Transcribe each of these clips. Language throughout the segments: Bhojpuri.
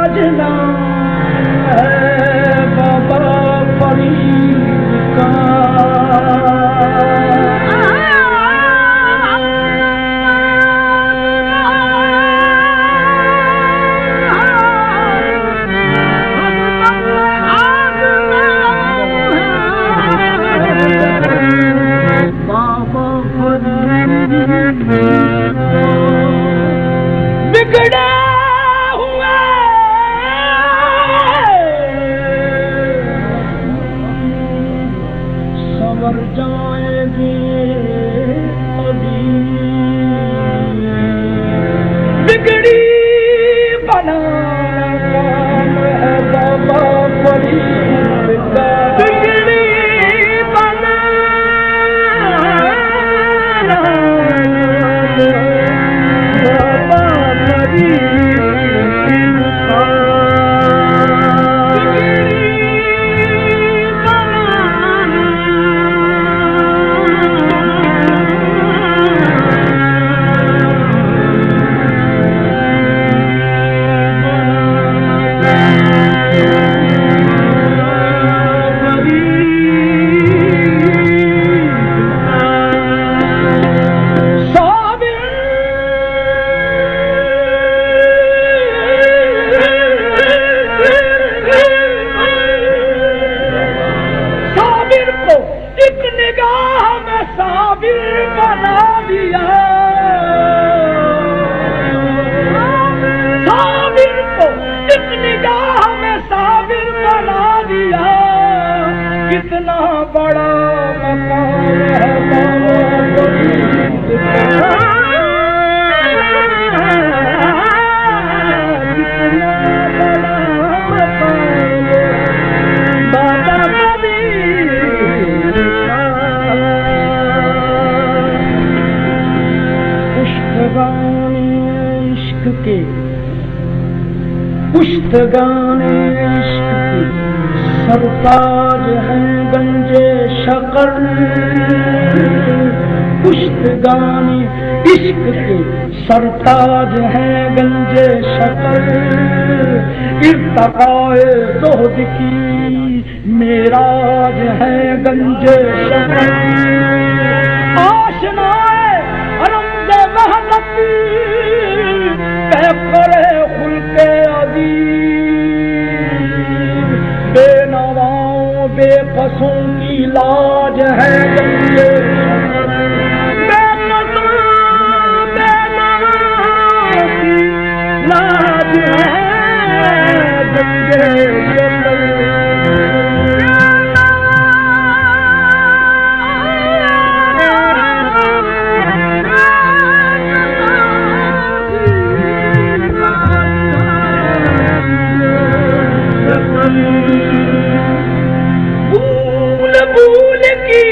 साजना है बाबा फरीद का। बिगड़ा हुआ संवर जाएंगे अभी, बिगड़ी बनाना काम है बाबा फरीद का। बिगड़ी एक निगाह में साबिर बना दिया, साबिर को एक निगाह में साबिर बना दिया। कितना बड़ा मकाम है बाबा फरीद का। पुश्तगाने इश्क की सरताज है गंजे शकर। पुश्तगाने इश्क के सरताज है गंजे शकर। इर्तकाए ज़ुहद की मेराज है गंजे शकर। आशनाए रमज़े वहदत करे खुलके अदीब। बेनवाओं बेकसों की लाज है गंजे शकर। बेकसों बेनवाओं की लाज है गंजे शकर। भूल भूल की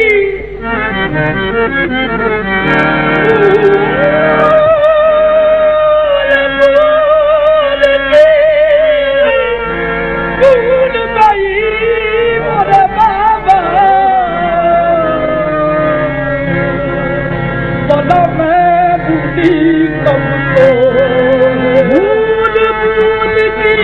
भूल गई मोरे बाबा। बला मैं बूढ़ी कब तो भूल भूल की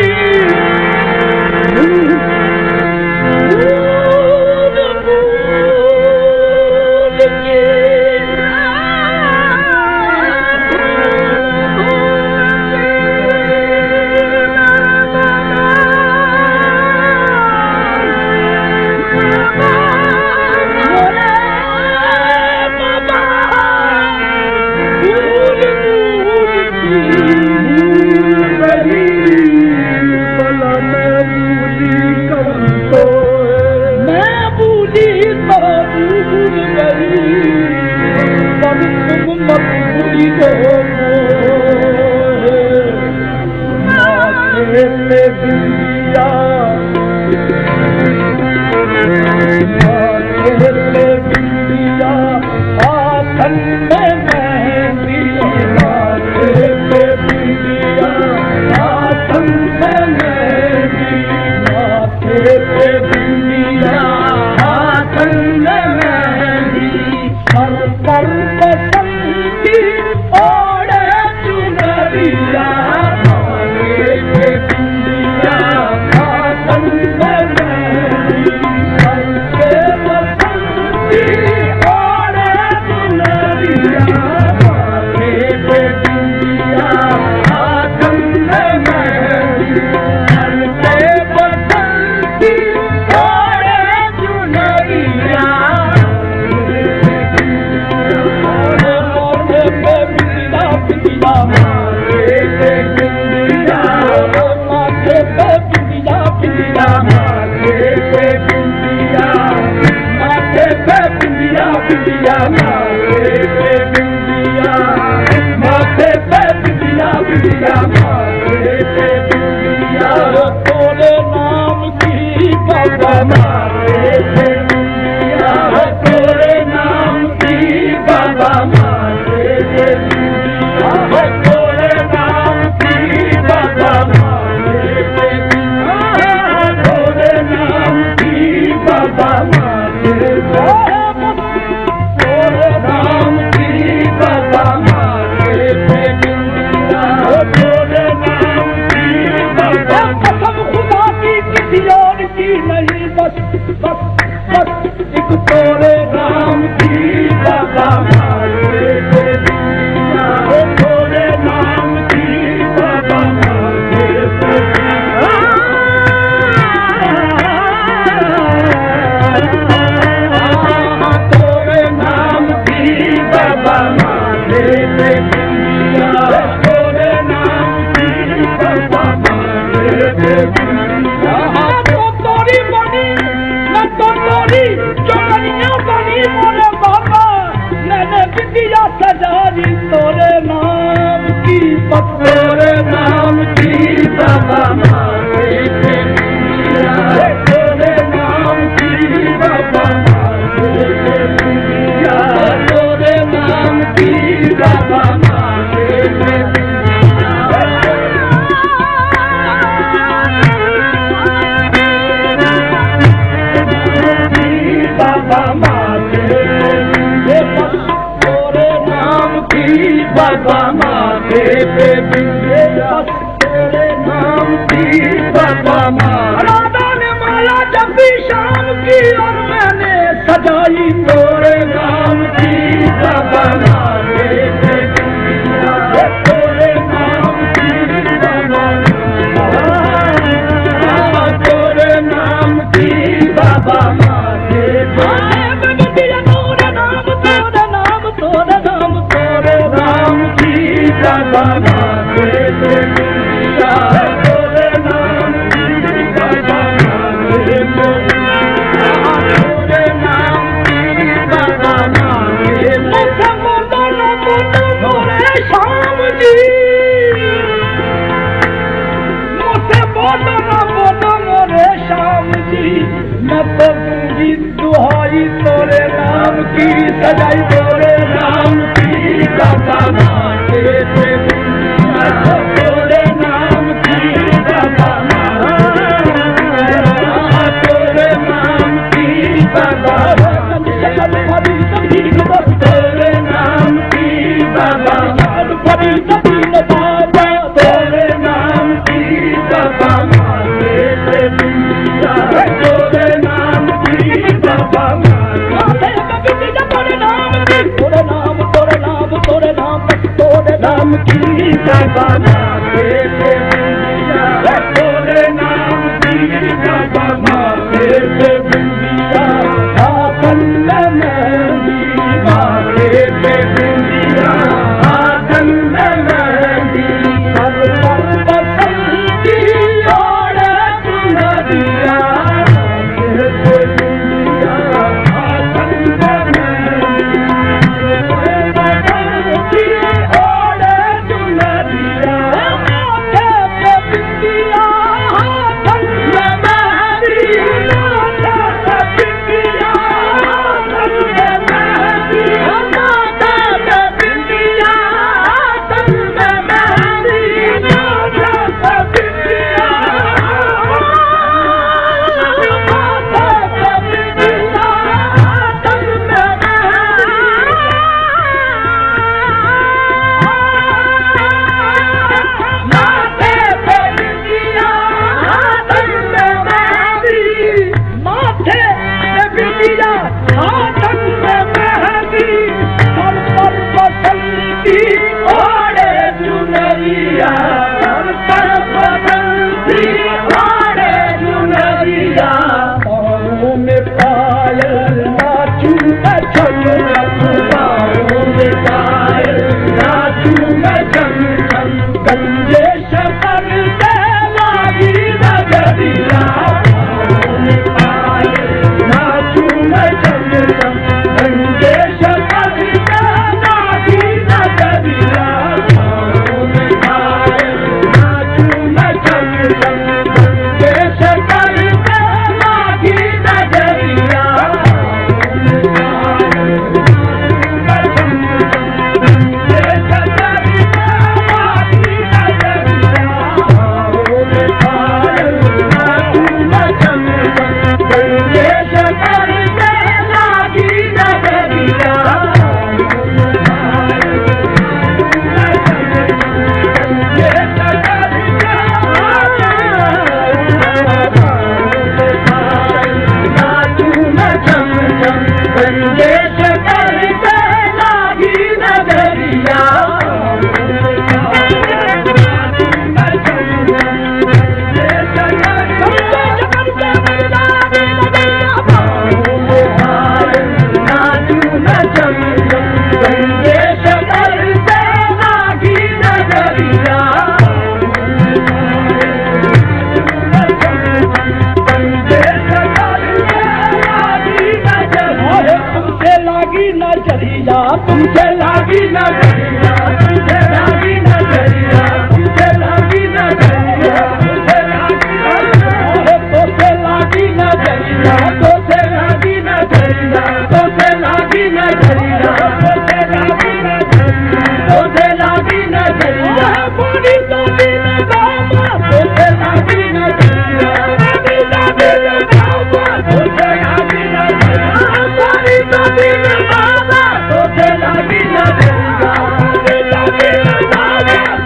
बिंदिया माथे पे बिंदिया माथे पे बिंदिया बिंदिया माथे पे बिंदिया तोरे नाम की बाबा माथे पे बिंदिया तोरे नाम की बाबा माथे पे बिंदिया तोरे नाम की बाबा माथे पे बिंदिया तोरे नाम की बाबा माथे तोरे नाम की बाबा माथे पे बिंदिया तोरे नाम की बाबा कसम खुदा की किसी और की नहीं बस बस बस एक तोरे नाम की बाबा माथे पे बिंदिया तोरे नाम की बाबा माथे पे तोरे नाम की बाबा माथे पे बिंदिया तोरे नाम की बाबा माथे पे बिंदिया तो तोरी बनी न तो तोरी चोरियां बनी मोरे बाबा मैंने बिंदिया सजारी तोरे नाम की तोरे नाम की बाबा माथे पे बिंदिया तोरे नाम की बाबा माथे पे बिंदिया तोरे नाम की बाबा माथे पे बाबा माथे पे तोरे नाम की बाबा माथे पे बिंदिया तोरे नाम की बाबा माथे राधा ने माला जपी शाम की और मैंने सजाई तोरे नाम की बाबा माथे पे बिंदिया तोरे नाम की बाबा तोरे नाम की बाबा माथे पे बिंदिया तोरे नाम तोरे नाम तोरे नाम तोरे नाम की बाबा माथे पे बिंदिया तोरे नाम की बाबा माथे पे तोरे नाम की बाबा माथे पे मुझसे बोलो मोरे शाम जी मुझसे बोलो ना बोलो मोरे शाम जी मैं तो दूंगी दुहाई तोरे नाम की सजाई तोरे नाम की बाबा माथे पे बिंदिया तोरे नाम की बाबा तोरे नाम की बाबा तोरे नाम की बाबा बड़ी जमीन बाबा तोरे नाम की बाबा माथे पे बिंदिया तोरे नाम की बाबा माथे पे बिंदिया तोरे नाम की तोरे नाम तोरे नाम तोरे नाम तोरे नाम की बाबा माथे पे बिंदिया तोरे नाम की बाबा माथे पे बिंदिया हाथन में मेहंदी माथे पे बिंदिया हाथन में मेहंदी सर पर बसंती ओढ़े चुनरिया माथे पे बिंदिया हाथन में मेहंदी सर पर बसंती ओढ़े चुनरिया माथे पे बिंदिया हाथन में मेहंदी माथे पे बिंदिया हाथन में मेहंदी माथे पे बिंदिया हाथन में मेहंदी माथे पे बिंदिया माथे पे बिंदिया हाथन में माथे पे बिंदिया हाथन में मेहंदी माथे पे बिंदिया हाथन में मेहंदी सर पर बसंती ओढ़े चुनरिया सर पर बसंती ओढ़े चुनरिया पाँव में पायल नाचू मैं छम छम पाँव में पायल नाचू मैं छम छम गंजे शकर से लागी नगरिया पाँव में पायल नाचू मैं छम छम गंजे शकर नजरिया तुमसे लागी नजरिया तुमसे लागी नजरिया तुमसे लागी नजरिया तुमसे लागी नजरिया तुमसे लागी नजरिया तुमसे लागी नजरिया तुमसे लागी नजरिया तुमसे लागी नजरिया पूरी तो दिन बाबा तुमसे लागी नजरिया पूरी तो दिन बाबा तुमसे लागी नजरिया पूरी तो दिन बाबा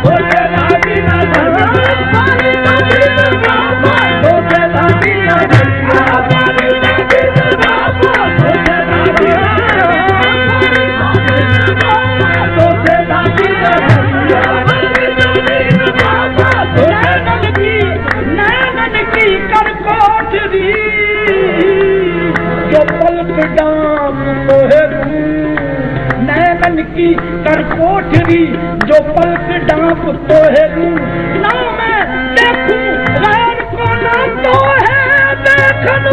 तुमसे लागी नजरिया पूरी तो दिन बाबा तुमसे लागी नजरिया पूरी तो दिन बाबा तुमसे लागी नजरिया पूरी तो दिन बाबा तुमसे लागी नैनन की करकोठरी जो पलक डांप तो है ना मैं देखूं गैर को ना तो है देखन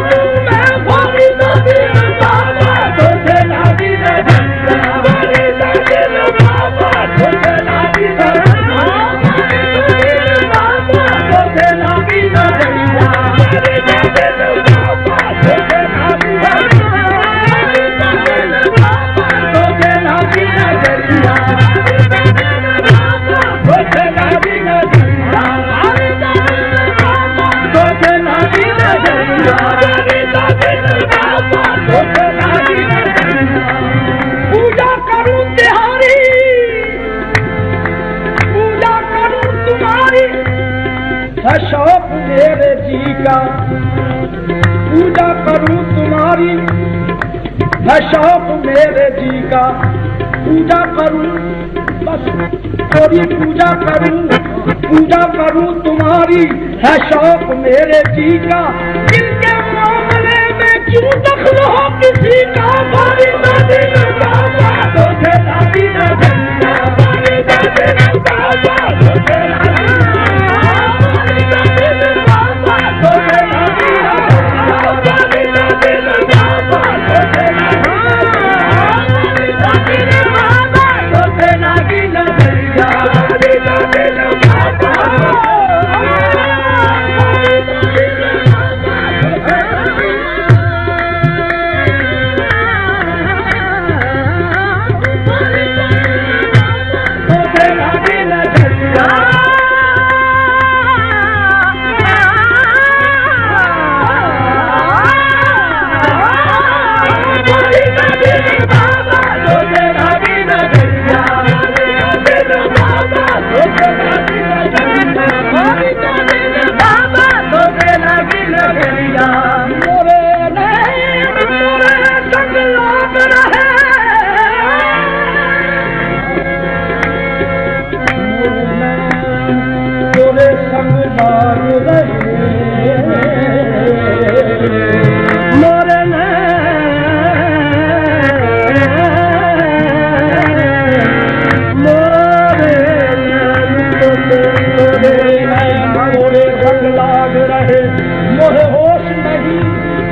मैं भारी नदी बाबा तुझे लागी नजरिया भारी नदी बाबा तुझे लागी नजरिया बाबा तुझे लागी नजरिया भारी नदी बाबा तुझे लागी पूजा करूं तिहारी पूजा करूं तुम्हारी है शौक मेरे जी का पूजा करूं तुम्हारी है शौक मेरे जी का पूजा करूं बस थोड़ी पूजा करूं तुम्हारी है शौक मेरे जी का जिनके मामले में क्यों दखल हो किसी का भारी नदी बाबा तुझे लागी नजरिया भारी नदी बाबा तुझे लागी बाबा तुझे लागी भारी नदी बाबा तुझे लागी नजरिया भारी नदी बाबा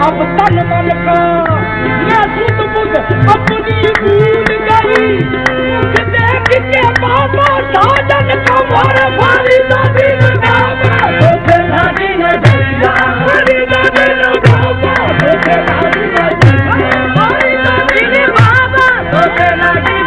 अब तन मन का मैं सुध बुध अपनी भूल गई मुझ देख के बाबा साजन कमर भारी नदी बाबा तुझे लागी नजरिया भारी नदी बाबा तुझे लागी नजरिया भारी नदी बाबा तुझे लागी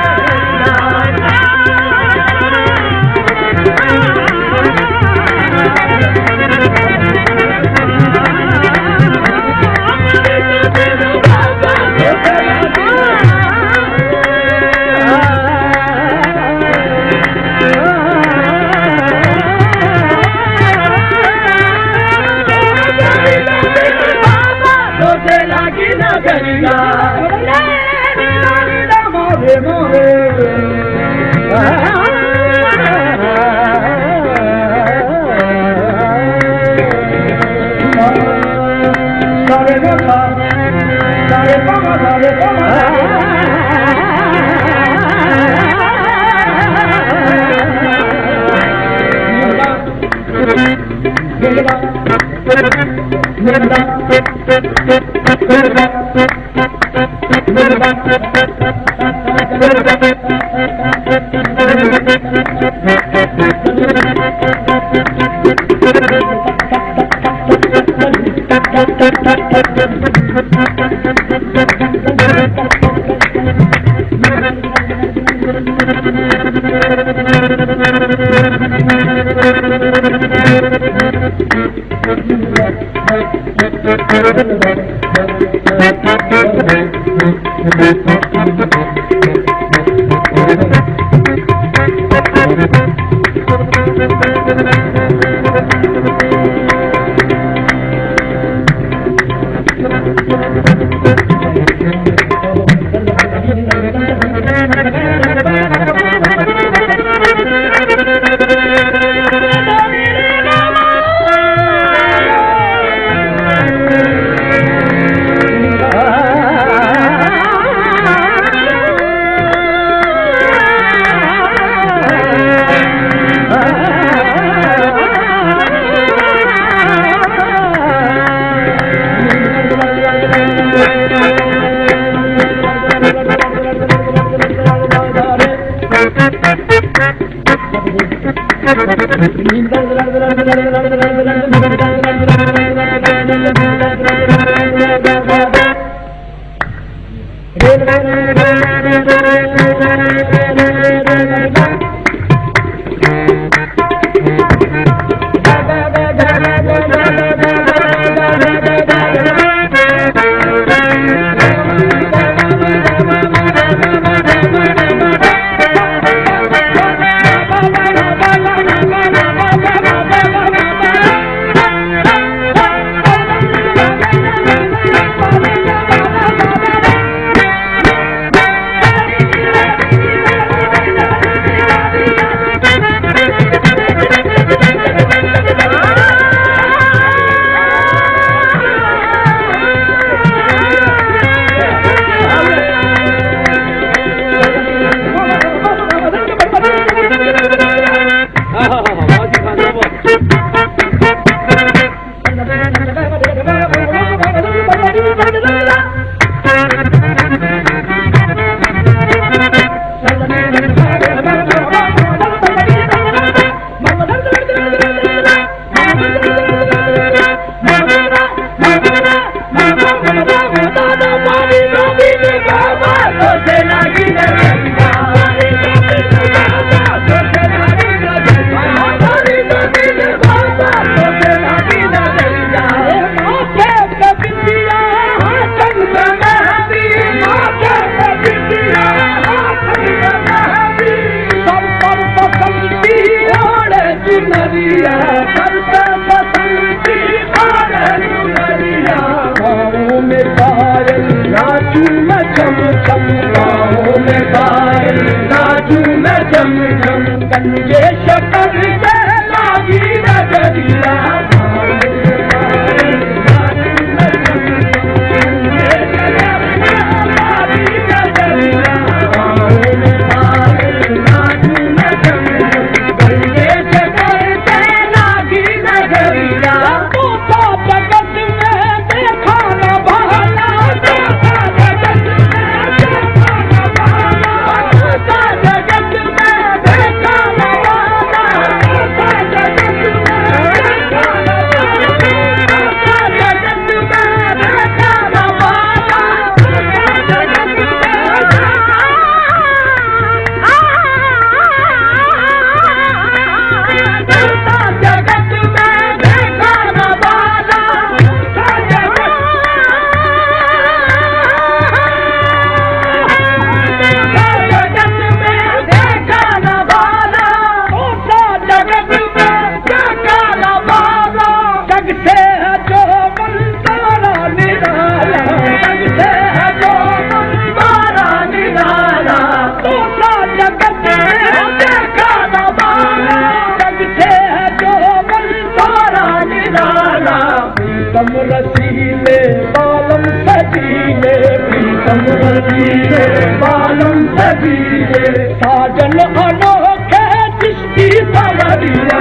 साजन अनोखे चिश्ती सवरिया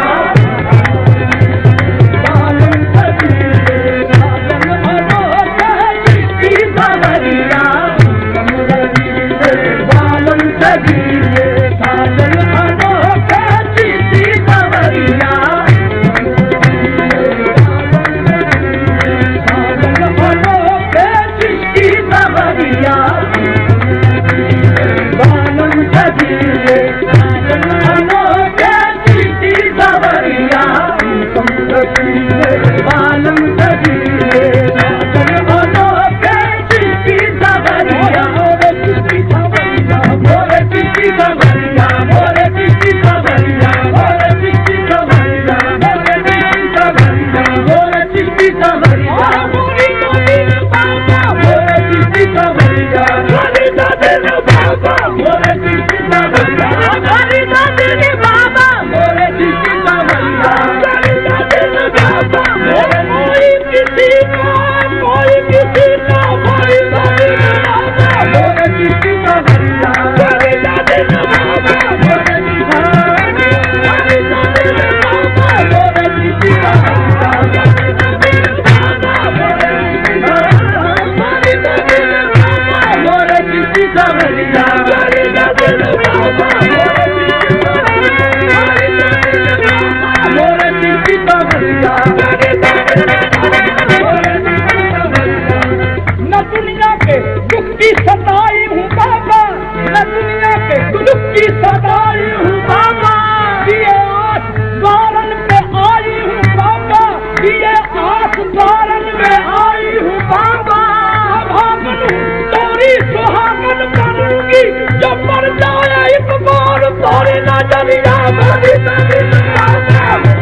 बालम सजीले साजन अनोखे चिश्ती सवरिया बालम तारन में आई हूँ बाबा भागन तोरी सुहागन बनूंगी जब मर जाए एक बार तोरी नजरिया मेरी नजरिया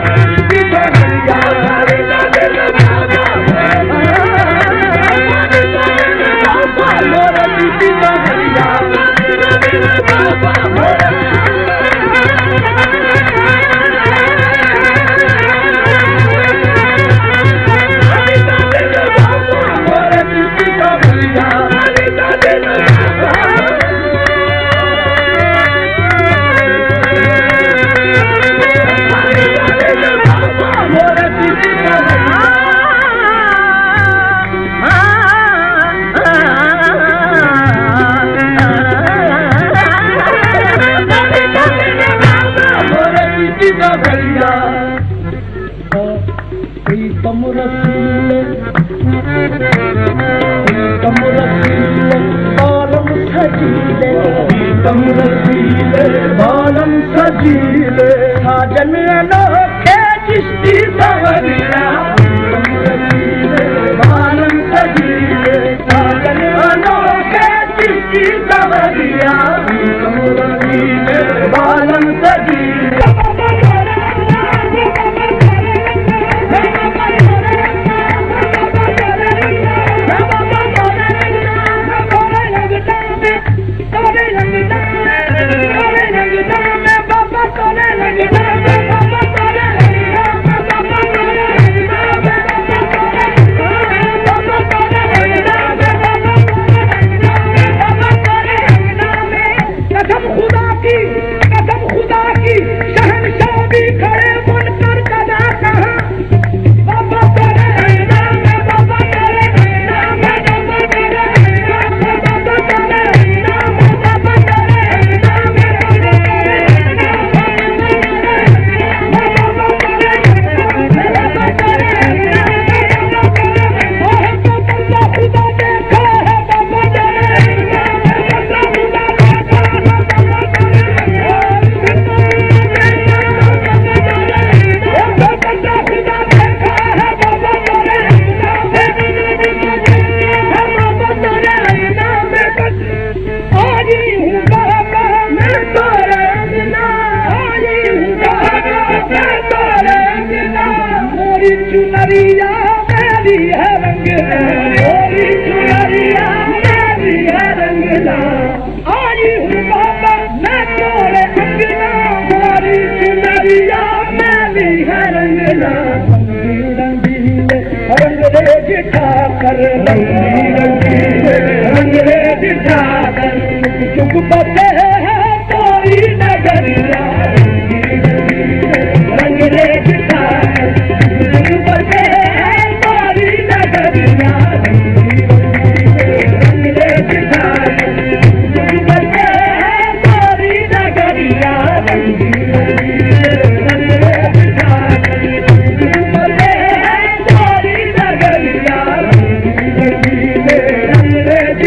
बालम सजीले साजन अनोखे चिश्ती सवरिया बालम सजीले साजन अनोखे चिश्ती सवरिया बालम सजीले चुप बसे है तोरी नगरिया रंग रेख चुप बसे है तोरी नगरिया रंग रेख चुप बसे है तोरी नगरिया रंग रेख चुप बसे है तोरी नगरिया रंग रेख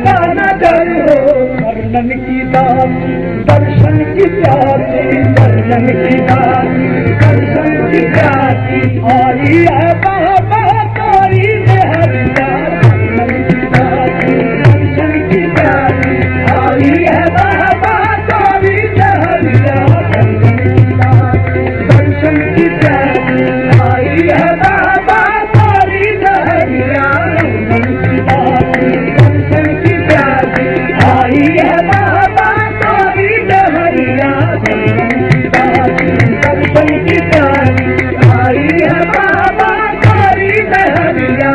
का नजर हो चरणन की दासी दर्शन की प्यासी चरणन की दासी दर्शन की प्यासी आई है बाबा तारी मेहरिया चरणन की दासी दर्शन की प्यासी आई है बाबा तारी मेहरिया चरणन की दासी दर्शन की प्यासी आई है बाबा तारी मेहरिया चरणन की दासी दर्शन की प्यासी आई है बाबा तारी मेहरिया चरणन की दासी दर्शन की प्यासी आई है बाबा तारी मेहरिया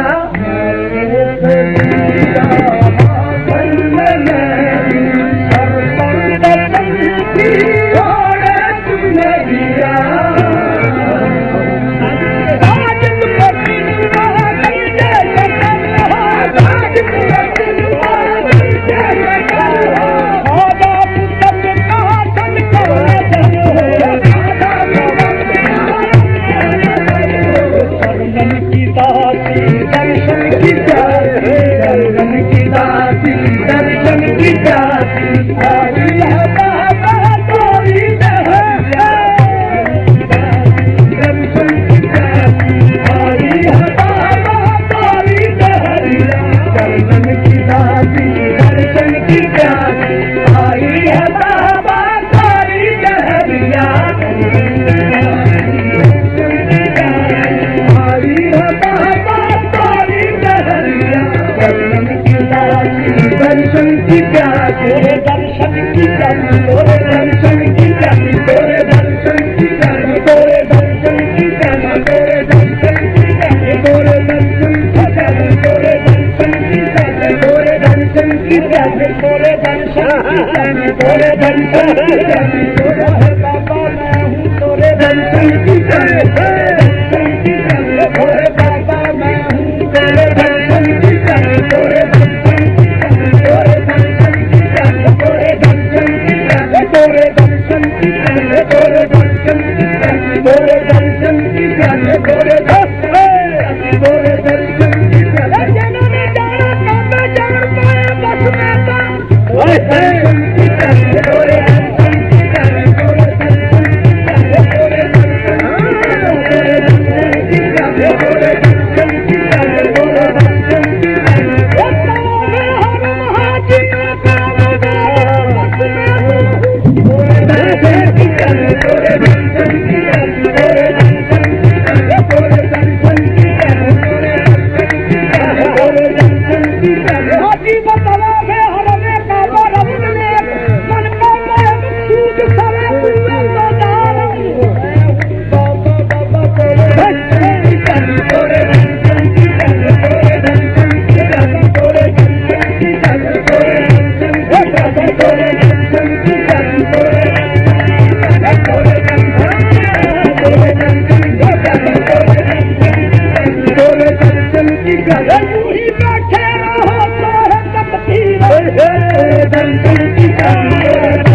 दर्शन की